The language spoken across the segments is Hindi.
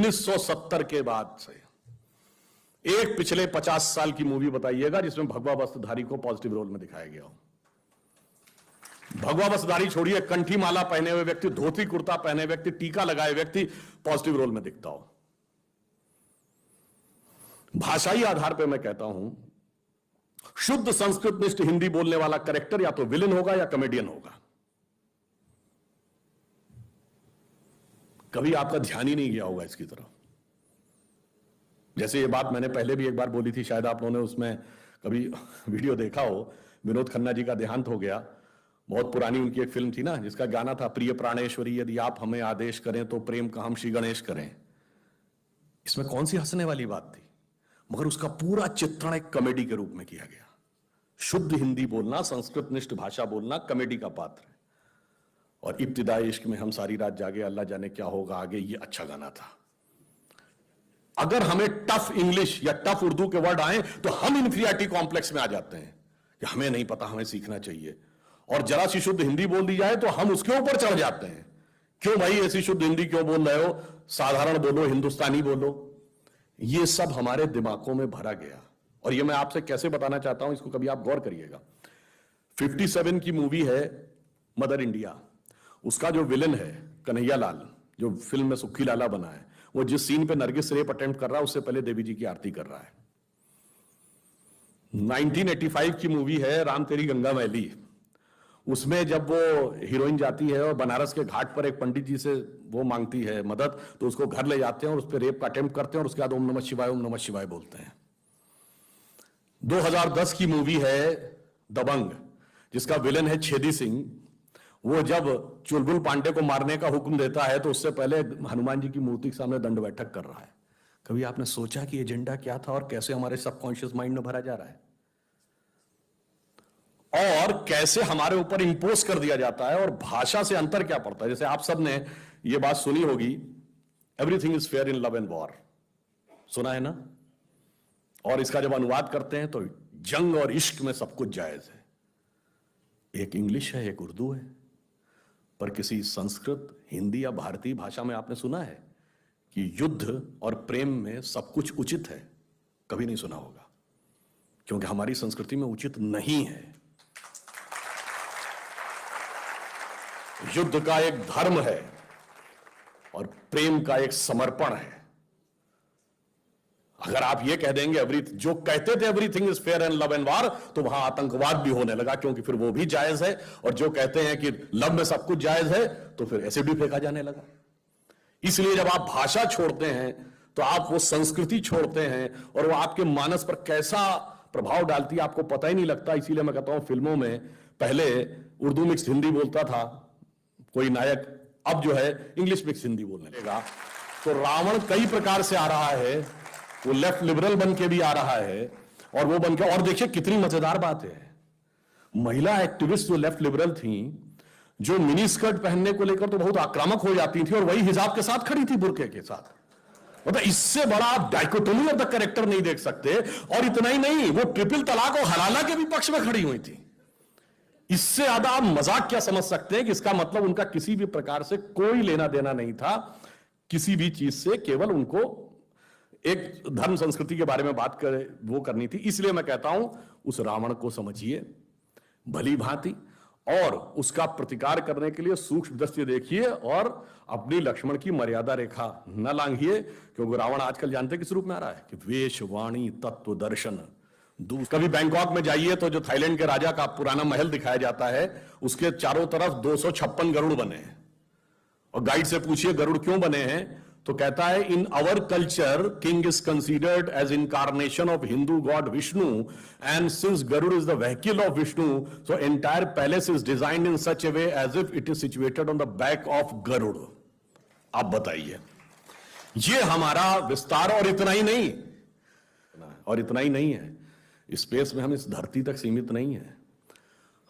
1970 के बाद से एक पिछले 50 साल की मूवी बताइएगा जिसमें भगवा वस्त्रधारी को पॉजिटिव रोल में दिखाया गया हो। भगवा वस्त्रधारी छोड़िए, कंठी माला पहने हुए व्यक्ति, धोती कुर्ता पहने व्यक्ति, टीका लगाए व्यक्ति पॉजिटिव रोल में दिखता हो। भाषाई आधार पर मैं कहता हूं, शुद्ध संस्कृतनिष्ठ हिंदी बोलने वाला कैरेक्टर या तो विलेन होगा या कॉमेडियन होगा। कभी आपका ध्यान ही नहीं गया होगा इसकी तरफ। जैसे ये बात मैंने पहले भी एक बार बोली थी, शायद आप लोगों ने उसमें कभी वीडियो देखा हो। विनोद खन्ना जी का देहांत हो गया। बहुत पुरानी उनकी एक फिल्म थी ना, जिसका गाना था, प्रिय प्राणेश्वरी यदि आप हमें आदेश करें तो प्रेम का हम श्री गणेश करें। इसमें कौन सी हंसने वाली बात थी, मगर उसका पूरा चित्रण एक कॉमेडी के रूप में किया गया। शुद्ध हिंदी बोलना, संस्कृतनिष्ठ भाषा बोलना कॉमेडी का पात्र है। और इब्तिदाई इश्क में हम सारी रात जागे, अल्लाह जाने क्या होगा आगे, ये अच्छा गाना था। अगर हमें टफ इंग्लिश या टफ उर्दू के वर्ड आए तो हम इंफीरियरिटी कॉम्प्लेक्स में आ जाते हैं कि हमें नहीं पता, हमें सीखना चाहिए। और जरा सी शुद्ध हिंदी बोल दी जाए तो हम उसके ऊपर चढ़ जाते हैं। क्यों भाई ऐसी शुद्ध हिंदी क्यों बोल रहे हो, साधारण बोलो, हिंदुस्तानी बोलो। ये सब हमारे दिमागों में भरा गया। और ये मैं आपसे कैसे बताना चाहता हूं, इसको कभी आप गौर करिएगा। 57 की मूवी है मदर इंडिया। उसका जो विलन है कन्हैया लाल, जो फिल्म में सुक्खी लाला बना है, वो जिस सीन पे नरगिस रेप अटेम्प्ट कर रहा है उससे पहले देवी जी की आरती कर रहा है। 1985 की मूवी है राम तेरी गंगा मैली। उसमें जब वो हीरोइन जाती है और बनारस के घाट पर एक पंडित जी से वो मांगती है मदद, तो उसको घर ले जाते हैं और उस पर रेप का अटेम्प्ट करते हैं और उसके बाद ओम नमः शिवाय बोलते हैं। 2010 की मूवी है दबंग, जिसका विलन है छेदी सिंह। वो जब चुलबुल पांडे को मारने का हुक्म देता है तो उससे पहले हनुमान जी की मूर्ति के सामने दंड बैठक कर रहा है। कभी आपने सोचा कि एजेंडा क्या था और कैसे हमारे सबकॉन्शियस माइंड में भरा जा रहा है और कैसे हमारे ऊपर इंपोज कर दिया जाता है। और भाषा से अंतर क्या पड़ता है। जैसे आप सब ने ये बात सुनी होगी, everything is fair in love and war, सुना है ना। और इसका जब अनुवाद करते हैं तो जंग और इश्क में सब कुछ जायज है। एक इंग्लिश है, एक उर्दू है, पर किसी संस्कृत, हिंदी या भारतीय भाषा में आपने सुना है कि युद्ध और प्रेम में सब कुछ उचित है? कभी नहीं सुना होगा, क्योंकि हमारी संस्कृति में उचित नहीं है। युद्ध का एक धर्म है और प्रेम का एक समर्पण है। अगर आप ये कह देंगे जो कहते थे everything is fair and love and war, तो वहां आतंकवाद भी होने लगा, क्योंकि फिर वो भी जायज है। और जो कहते हैं कि लव में सब कुछ जायज है, तो फिर एसिड भी फेंका जाने लगा। इसलिए जब आप भाषा छोड़ते हैं तो आप वो संस्कृति छोड़ते हैं और वो आपके मानस पर कैसा प्रभाव डालती है आपको पता ही नहीं लगता। इसीलिए मैं कहता हूं, फिल्मों में पहले उर्दू मिक्स हिंदी बोलता था कोई नायक, अब जो है इंग्लिश मिक्स हिंदी बोलने लगा। तो रावण कई प्रकार से आ रहा है, वो लेफ्ट लिबरल बन के भी आ रहा है और वो बन के, और देखिए कितनी मजेदार बात है, महिला एक्टिविस्ट जो लेफ्ट लिबरल थी, जो मिनी स्कर्ट पहनने को लेकर तो बहुत आक्रामक हो जाती थी और वही हिजाब के साथ खड़ी थी, बुर्के के साथ। मतलब इससे बड़ा आप डाइकोटोमी ऑफ द कैरेक्टर नहीं देख सकते। और इतना ही नहीं, वो ट्रिपल तलाक और हलाला के भी पक्ष में खड़ी हुई थी। इससे ज्यादा आप मजाक क्या समझ सकते हैं कि इसका मतलब उनका किसी भी प्रकार से कोई लेना देना नहीं था किसी भी चीज से, केवल उनको एक धर्म संस्कृति के बारे में बात वो करनी थी। इसलिए मैं कहता हूं, उस रावण को समझिए भली भांति और उसका प्रतिकार करने के लिए सूक्ष्म दृष्टि देखिए और अपनी लक्ष्मण की मर्यादा रेखा न लांघिए, क्योंकि रावण आजकल जानते किस रूप में आ रहा है कि वेश वाणी तत्व दर्शन। कभी बैंकॉक में जाइए तो जो थाईलैंड के राजा का पुराना महल दिखाया जाता है, उसके चारों तरफ 256 गरुड़ बने हैं। और गाइड से पूछिए गरुड़ क्यों बने हैं, तो कहता है in our culture king is considered as incarnation of Hindu god Vishnu and since Garuda is the vehicle of Vishnu, so entire palace is designed in such a way as if it is situated on the back of Garuda. आप बताइए, ये हमारा विस्तार। और इतना ही नहीं है, स्पेस में हम इस धरती तक सीमित नहीं है।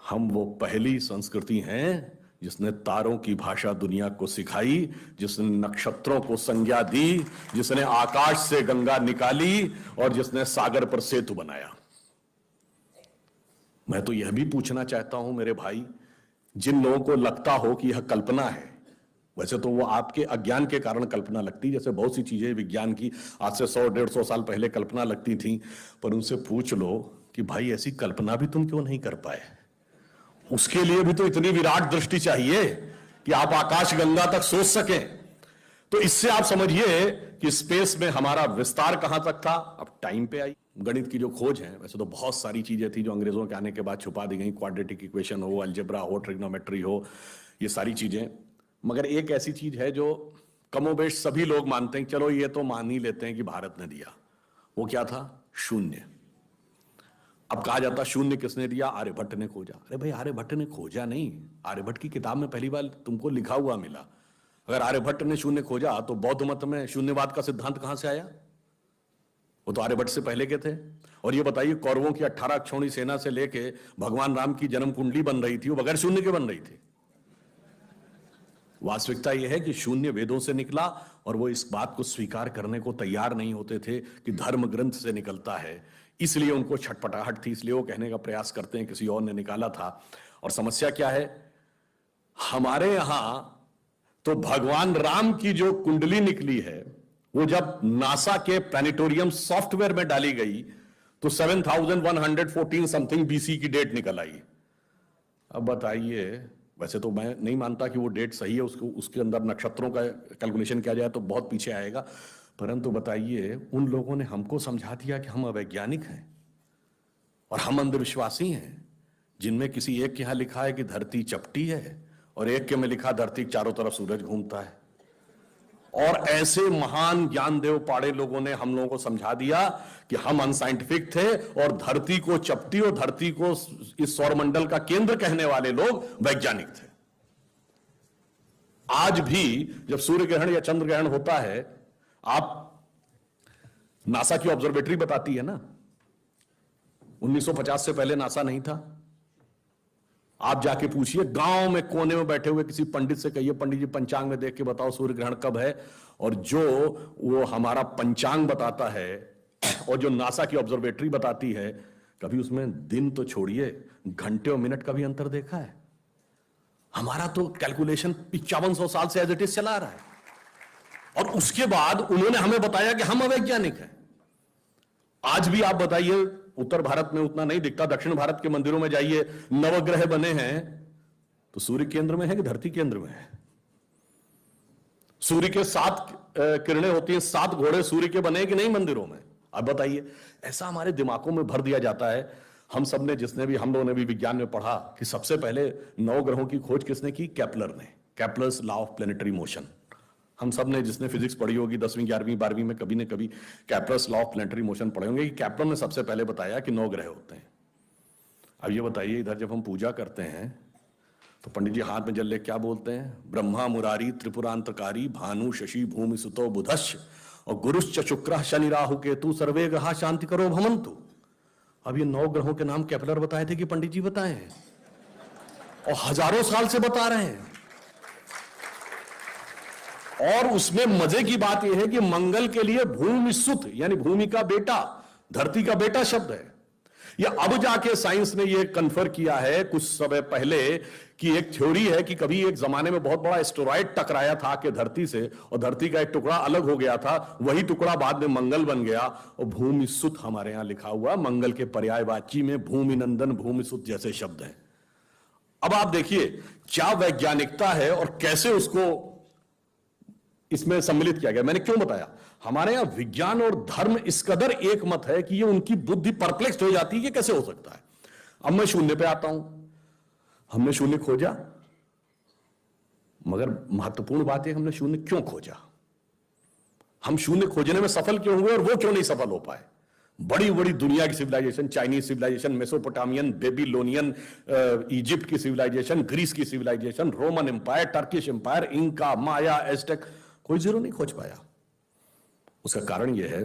हम वो पहली संस्कृति हैं जिसने तारों की भाषा दुनिया को सिखाई, जिसने नक्षत्रों को संज्ञा दी, जिसने आकाश से गंगा निकाली और जिसने सागर पर सेतु बनाया। मैं तो यह भी पूछना चाहता हूं मेरे भाई, जिन लोगों को लगता हो कि यह कल्पना है, वैसे तो वो आपके अज्ञान के कारण कल्पना लगती, जैसे बहुत सी चीजें विज्ञान की आज से 100-150 साल पहले कल्पना लगती थी, पर उनसे पूछ लो कि भाई ऐसी कल्पना भी तुम क्यों नहीं कर पाए। उसके लिए भी तो इतनी विराट दृष्टि चाहिए कि आप आकाश गंगा तक सोच सकें। तो इससे आप समझिए कि स्पेस में हमारा विस्तार कहां तक था। अब टाइम पे आई गणित की जो खोज है, वैसे तो बहुत सारी चीजें थी जो अंग्रेजों के आने के बाद छुपा दी गई, क्वाड्रेटिक इक्वेशन हो, अलजेब्रा हो, ट्रिग्नोमेट्री हो, ये सारी चीजें। मगर एक ऐसी चीज है जो कमोबेश सभी लोग मानते हैं, चलो ये तो मान ही लेते हैं कि भारत ने दिया। वो क्या था? शून्य। अब कहा जाता शून्य किसने दिया? आर्यभट्ट ने खोजा। अरे भाई आर्यभट्ट ने खोजा नहीं, आर्यभट्ट की किताब में पहली बार तुमको लिखा हुआ मिला। अगर आर्यभट्ट ने शून्य खोजा तो बौद्ध मत में शून्यवाद का सिद्धांत कहां से आया? वो तो आर्यभट्ट से पहले के थे। और ये बताइए कौरवों की 18 अक्षौणी सेना से लेके भगवान राम की जन्म कुंडली बन रही थी, वो बगैर शून्य के बन रही थी। वास्तविकता यह है कि शून्य वेदों से निकला और वो इस बात को स्वीकार करने को तैयार नहीं होते थे कि धर्म ग्रंथ से निकलता है, इसलिए उनको छटपटाहट थी, इसलिए वो कहने का प्रयास करते हैं किसी और ने निकाला था। और समस्या क्या है? हमारे यहां तो भगवान राम की जो कुंडली निकली है वो जब नासा के प्लैनेटोरियम सॉफ्टवेयर में डाली गई तो 7114 समथिंग बीसी की डेट निकल आई। अब बताइए, वैसे तो मैं नहीं मानता कि वो डेट सही है, उसके अंदर नक्षत्रों का कैलकुलेशन किया जाए तो बहुत पीछे आएगा, परंतु बताइए उन लोगों ने हमको समझा दिया कि हम अवैज्ञानिक हैं और हम अंधविश्वासी हैं, जिनमें किसी एक के यहां लिखा है कि धरती चपटी है और एक के में लिखा धरती के चारों तरफ सूरज घूमता है। और ऐसे महान ज्ञानदेव पाड़े लोगों ने हम लोगों को समझा दिया कि हम अनसाइंटिफिक थे और धरती को चपटी और धरती को इस सौरमंडल का केंद्र कहने वाले लोग वैज्ञानिक थे। आज भी जब सूर्य ग्रहण या चंद्र ग्रहण होता है, आप नासा की ऑब्जर्वेटरी बताती है ना, 1950 से पहले नासा नहीं था। आप जाके पूछिए गांव में कोने में बैठे हुए किसी पंडित से, कहिए पंडित जी पंचांग में देख के बताओ सूर्य ग्रहण कब है, और जो वो हमारा पंचांग बताता है और जो नासा की ऑब्जर्वेटरी बताती है, कभी उसमें दिन तो छोड़िए घंटे और मिनट का भी अंतर देखा है? हमारा तो कैलकुलेशन 5500 साल से एज इट इज चला रहा है, और उसके बाद उन्होंने हमें बताया कि हम अवैज्ञानिक हैं। आज भी आप बताइए, उत्तर भारत में उतना नहीं दिखता, दक्षिण भारत के मंदिरों में जाइए, नवग्रह बने हैं तो सूर्य केंद्र में है कि धरती केंद्र में है? सूर्य के 7 किरणें होती हैं, 7 घोड़े सूर्य के बने कि नहीं मंदिरों में? अब बताइए, ऐसा हमारे दिमागों में भर दिया जाता है। हम सब ने, हम लोगों ने भी विज्ञान में पढ़ा कि सबसे पहले 9 ग्रहों की खोज किसने की? केपलर ने। Kepler's law of planetary motion. हम सब ने, जिसने फिजिक्स पढ़ी होगी 10वीं 11वीं 12वीं में, कभी न कभी Kepler's law of planetary motion पढ़े होंगे कि केपलर ने सबसे पहले बताया कि 9 ग्रह होते हैं। अब ये बताइए, इधर जब हम पूजा करते हैं तो पंडित जी हाथ में जल ले क्या बोलते हैं? ब्रह्मा मुरारी त्रिपुरांतकारी भानु शशि भूमि सुतो बुधश्च और गुरुश्च शुक्र शनि राहु केतु सर्वे ग्रहा शांति करो भवन्तु। अब ये 9 ग्रहों के नाम केपलर बताए थे कि पंडित जी बताए हैं, और हजारों साल से बता रहे हैं। और उसमें मजे की बात यह है कि मंगल के लिए भूमि सुत यानी भूमि का बेटा, धरती का बेटा शब्द है। या अब जाके साइंस ने यह कन्फर्म किया है कुछ समय पहले कि एक थ्योरी है कि कभी एक जमाने में बहुत बड़ा एस्टेरॉयड टकराया था कि धरती से, और धरती का एक टुकड़ा अलग हो गया था, वही टुकड़ा बाद में मंगल बन गया। और भूमि सुत हमारे यहां लिखा हुआ, मंगल के पर्यायवाची में भूमि नंदन भूमि सुत जैसे शब्द हैं। अब आप देखिए क्या वैज्ञानिकता है और कैसे उसको इसमें सम्मिलित किया गया। मैंने क्यों बताया? हमारे यहां विज्ञान और धर्म इस कदर एक मत है कि ये उनकी बुद्धि परप्लेक्स हो जाती है कि कैसे हो सकता है। अब मैं शून्य पे आता हूं। हमने शून्य खोजा, मगर महत्वपूर्ण बात है हमने शून्य क्यों खोजा, हम शून्य खोजने में सफल क्यों हुए और वो क्यों नहीं सफल हो पाए। बड़ी बड़ी दुनिया की civilisation, Chinese civilisation, Mesopotamian, Babylonian, Egypt की सिविलाइजेशन, ग्रीस की civilisation, Roman empire, Turkish empire, Inca, Maya, Aztec, कोई जीरो नहीं खोज पाया। उसका कारण यह है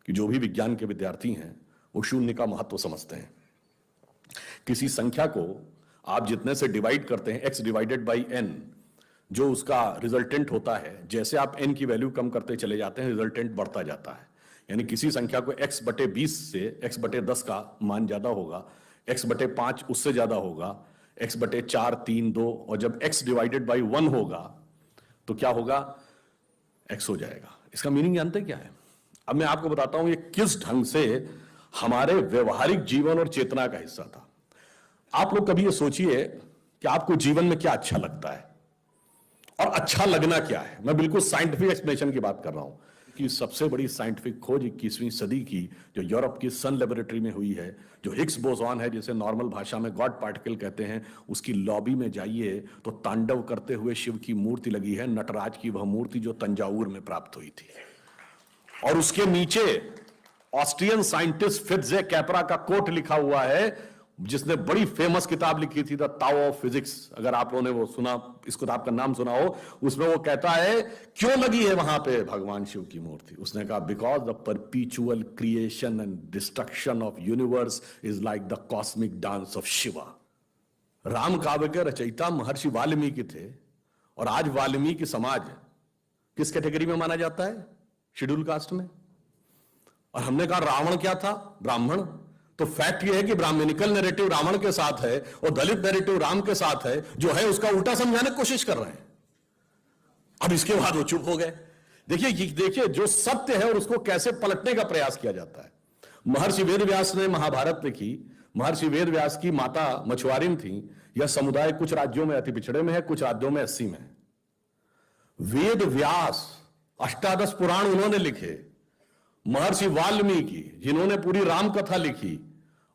कि जो भी विज्ञान के विद्यार्थी हैं वो शून्य का महत्व समझते हैं। किसी संख्या को आप जितने से डिवाइड करते हैं, x डिवाइडेड बाई n, जो उसका रिजल्टेंट होता है, जैसे आप n की वैल्यू कम करते चले जाते हैं रिजल्टेंट बढ़ता जाता है। यानी किसी संख्या को x बटे 20 से x बटे 10 का मान ज्यादा होगा, x बटे 5 उससे ज्यादा होगा, x बटे 4, 3, 2, और जब x डिवाइडेड बाई 1 होगा तो क्या होगा, x हो जाएगा। इसका मीनिंग जानते क्या है? अब मैं आपको बताता हूं ये किस ढंग से हमारे व्यवहारिक जीवन और चेतना का हिस्सा था। आप लोग कभी ये सोचिए कि आपको जीवन में क्या अच्छा लगता है और अच्छा लगना क्या है। मैं बिल्कुल साइंटिफिक एक्सप्लेनेशन की बात कर रहा हूं कि सबसे बड़ी साइंटिफिक खोज 21वीं सदी की जो यूरोप की सन लेबोरेटरी में हुई है, जो हिग्स बोसॉन है जिसे नॉर्मल भाषा में गॉड पार्टिकल कहते हैं, उसकी लॉबी में जाइए तो तांडव करते हुए शिव की मूर्ति लगी है, नटराज की वह मूर्ति जो तंजावुर में प्राप्त हुई थी। और उसके नीचे ऑस्ट्रियन साइंटिस्ट फिट्जे कैपरा का कोट लिखा हुआ है, जिसने बड़ी फेमस किताब लिखी थी द ताओ ऑफ फिजिक्स। अगर आप लोगों ने वो सुना, इस किताब का नाम सुना हो, उसमें वो कहता है क्यों लगी है वहां पे भगवान शिव की मूर्ति। उसने कहा because the परपीचुअल creation and destruction of universe is like the cosmic dance of Shiva. Ram काव्य के रचयिता महर्षि वाल्मीकि थे, और आज वाल्मीकि समाज किस कैटेगरी में माना जाता है? शेड्यूल कास्ट में। और हमने कहा रावण क्या था? ब्राह्मण। तो फैक्ट यह है कि ब्राह्मणिकल नैरेटिव रावण के साथ है और दलित नैरेटिव राम के साथ है, जो है उसका उल्टा समझाने की कोशिश कर रहे हैं। अब इसके बाद वो चुप हो गए। देखिए जो सत्य है और उसको कैसे पलटने का प्रयास किया जाता है। महर्षि वेदव्यास ने महाभारत लिखी। महर्षि वेदव्यास की माता मछुआरिन थी। यह समुदाय कुछ राज्यों में अति पिछड़े में है, कुछ राज्यों में 80 में। वेद व्यास अष्टादश पुराण उन्होंने लिखे। महर्षि वाल्मीकि जिन्होंने पूरी राम कथा लिखी,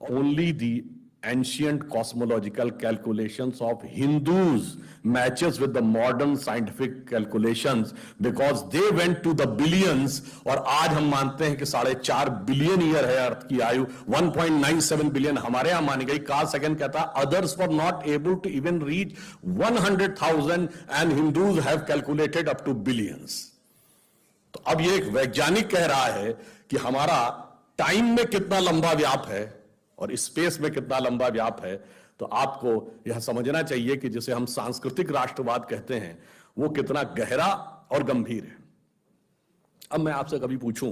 only the ancient cosmological calculations of Hindus matches with the modern scientific calculations because they went to the billions. और आज हम मानते हैं कि 4.5 बिलियन ईयर है अर्थ की आयु, 1.97 बिलियन हमारे यहां मानी गई। कार्ल सेगन कहता है others were not able to even reach 100,000 and Hindus have calculated up to billions. तो अब ये एक वैज्ञानिक कह रहा है कि हमारा टाइम में कितना लंबा व्याप है और स्पेस में कितना लंबा व्याप है। तो आपको यह समझना चाहिए कि जिसे हम सांस्कृतिक राष्ट्रवाद कहते हैं वो कितना गहरा और गंभीर है। अब मैं आपसे कभी पूछूं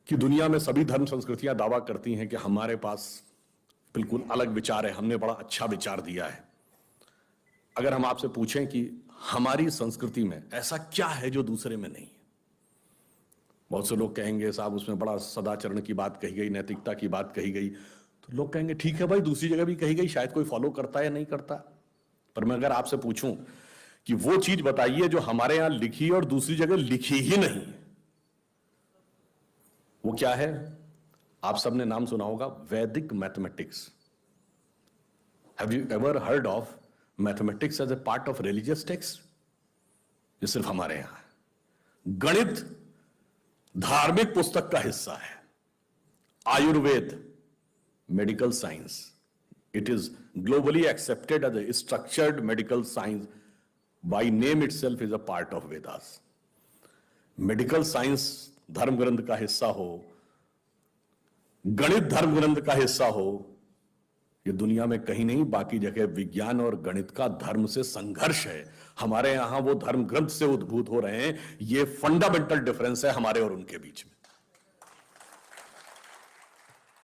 कि दुनिया में सभी धर्म संस्कृतियां दावा करती हैं कि हमारे पास बिल्कुल अलग विचार है, हमने बड़ा अच्छा विचार दिया है। अगर हम आपसे पूछें कि हमारी संस्कृति में ऐसा क्या है जो दूसरे में नहीं है, बहुत से लोग कहेंगे साहब उसमें बड़ा सदाचरण की बात कही गई, नैतिकता की बात कही गई। तो लोग कहेंगे ठीक है भाई, दूसरी जगह भी कही गई, शायद कोई फॉलो करता है या नहीं करता। पर मैं अगर आपसे पूछूं कि वो चीज बताइए जो हमारे यहां लिखी और दूसरी जगह लिखी ही नहीं, वो क्या है? आप सबने नाम सुना होगा Vedic mathematics. Have you ever heard of mathematics as a part of religious text? ये सिर्फ हमारे यहां है। गणित धार्मिक पुस्तक का हिस्सा है। Ayurveda medical science, it is globally accepted as a structured medical science, by name itself is a part of Vedas. Medical science धर्म ग्रंथ का हिस्सा हो, गणित धर्म ग्रंथ का हिस्सा हो, ये दुनिया में कहीं नहीं। बाकी जगह विज्ञान और गणित का धर्म से संघर्ष है, हमारे यहां वो धर्म ग्रंथ से उद्भूत हो रहे हैं। ये फंडामेंटल डिफरेंस है हमारे और उनके बीच में।